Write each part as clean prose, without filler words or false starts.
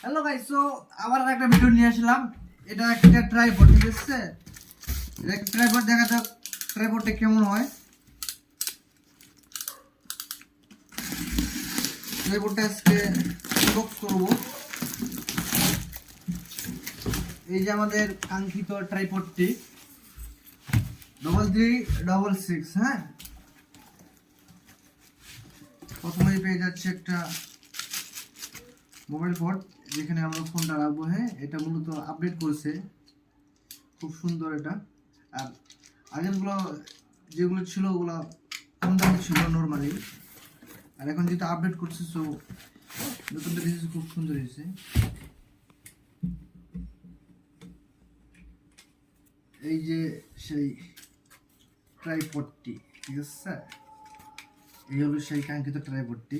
Hello guys, so আবার একটা video নিয়ে আসলাম। এটা একটা ট্রাইপড, ঠিক আছে? এটা একটা ট্রাইপড, দেখা যাক ট্রাইপডটা কেমন হয়। ট্রাইপডটা আজকে আনবক্স করব। এই যে আমাদের কাঙ্ক্ষিত ট্রাইপডটি 3366, হ্যাঁ। প্রথমেই পেয়ে যাচ্ছে একটা মোবাইল পোর্ট, যেখানে আমরা ফোনটা রাখবো। হ্যাঁ, এটা মূলত আপডেট করেছে, খুব সুন্দর এটা। আর আগেরগুলো যেগুলো ছিল ওগুলো কম দামি ছিল নর্মালি, আর এখন যেটা আপডেট করছে সো নতুনটা দিয়েছে, খুব সুন্দর হয়েছে। এই যে সেই ট্রাইপডটি, ঠিক আছে? এই হলো সেই কাঙ্ক্ষিত ট্রাইপডটি।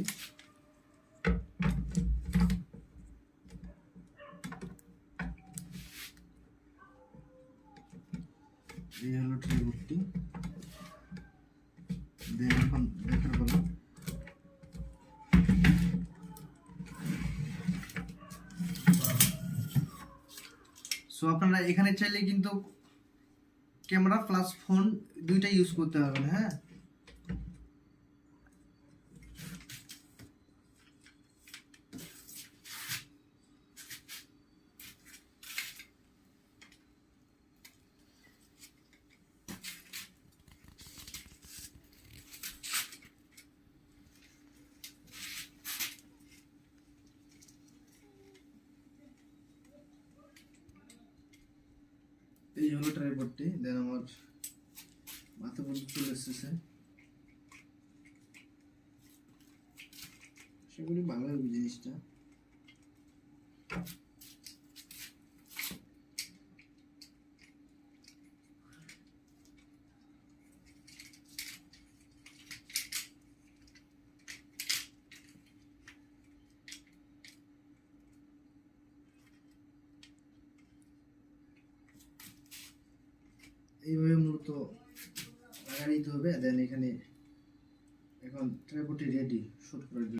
এই হলো ট্রাইপডটি। এখন দেখার পালা। সো আপনারা এখানে চাইলে কিন্তু ক্যামেরা প্লাস ফোন দুইটা ইউজ করতে পারবেন, হ্যাঁ। এই হলো ট্রাইপডটি। দেন আমার মাথা পর্যন্ত চলে এসেছে। সেগুলি ভালো হবে জিনিসটা। এইভাবে মূলত লাগাই দিতে হবে। দেন এখানে এখন ট্রাইপডটি রেডি শুট করার জন্য।